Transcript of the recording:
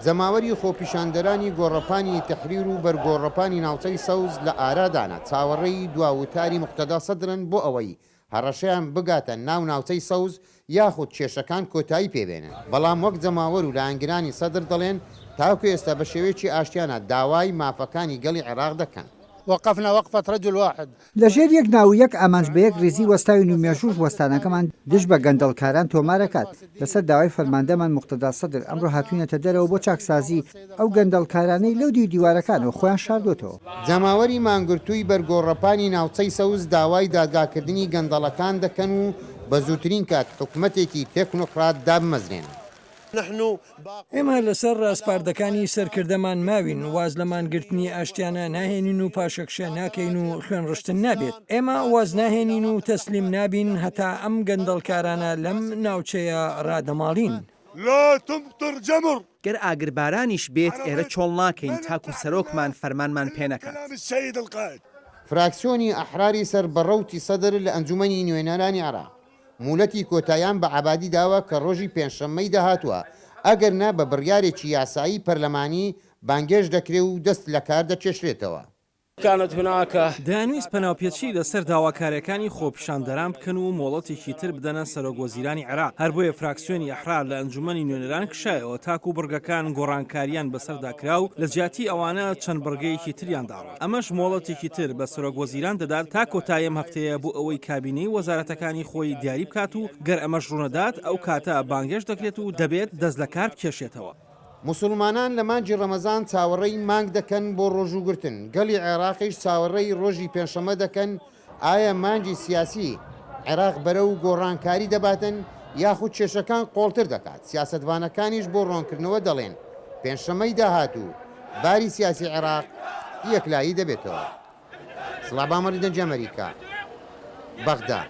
جەماوەری خۆپیشاندەرانی گۆڕەپانی تەحریر و بەرگۆڕەپانی ناوچەی سەوز لە ئارادانە چاوەڕێی دواوتاری موقتەدا سەدرن بۆ ئەوەی هەڕەشەیان بگاتە ناوچەی سەوز یاخود کێشەکان کۆتایی پێبێنن. بەڵام وەک جەماوەر و لایەنگرانی سەدر دەڵێن تاوکو ئێستا بە شێوەیەکی ئاشتیانە داوای مافەکانی گەڵی عێراق دەکەن. وقفنا وقفة رجل واحد لەژێر یەک ناو یەک ئامانج بە یەک ڕێزی وەستاوین و مێژوش وەستانەکەمان دژ بە گەندەڵکاران تۆمارەکات لەسەر داوای فەرماندەمان موقتەدا سەدر ئەمڕۆ هاتوونەتە دەرەوە بۆ چاکسازی ئەو گەندەڵکارانەی لەو دیوارەکانەوە خۆیان شاردوتەوە. جەماوەری مانگرتووی بەرگۆڕەپانی ناوچەی سەوز داوای دادگاکردنی گەندەڵەکان دەکەن و بە زووترین کات حکوومەتێکی تێکنۆکرات دابمەزرێن. ئێمە لەسەر ڕاستپاردەکانی سەرکردەمان ماوین واز لە مانگرتنی ئاشتیانە ناهێنین و پاشەکشە ناکەین و خوێن ڕشتن نابێت. ئێمە واز ناهێنین و تەسلیم نابین هەتا ئەم گەندەڵکارانە لەم ناوچەیە ڕادەماڵین. گەر ئاگربارانیش بێت ئێرە چۆڵ ناکەین تاکو سەرۆکمان فەرمانمان پێ نەکات. فراکسیۆنی ئەحراری سەر بەڕەوتی سەدر لە ئەنجومەنی نوێنەرانی عێراق مولەتی کۆتاییان بە عەبادی داوە کە ڕۆژی پێنجشەممەی داهاتووە ئەگەر نا بە بڕیارێکی یاسایی پەرلەمانی بانگێش دەکرێت و دەست لە کار دەچێشرێتەوە. دەیانویست پەناوپێچی لەسەر داواکاریەکانی خۆپیشاندەران بکەن و مۆڵەتێکی تر بدەنە سەرۆکوەزیرانی عێراق. هەر بۆیە فراکسیۆنی ئەحرار لە ئەنجومەنی نوێنەران کشایەوە تاکو بڕگەکان گۆڕانکاریان بەسەرداکرا و لە جیاتی ئەوانە چەند بڕگەیەکی تریان داڕ. ئەمەش مۆڵەتێکی تر بە سەرۆکوەزیران دەدات تا کۆتاییم هەفتەیە بۆ ئەوەی کابینەی وەزارەتەکانی خۆی دیاری بکات و گەر ئەمەش ڕوونەدات ئەو کاتە بانگێش دەکرێت و دەبێت دەست لە کار بکێشێتەوە. مسلمانان لە مانجی ڕەمەزان چاوەڕێی مانگ دەکەن بۆ ڕۆژوگرتن گەلی عێراقیش چاوەڕێی ڕۆژی پێنجشەممە دەکەن ئایا مانجی سیاسی عێراق بەرە و گۆڕانکاری دەباتن یاخود کێشەکان قۆڵتر دەکات. سیاسەتوانەکانیش بۆ ڕۆنکردنەوە دەڵێن پێنجشەممەی داهاتوو باری سیاسی عێراق یەکلایی دەبێتەوە. سڵاو بامەری دەنج ئەمریکا بەغدا.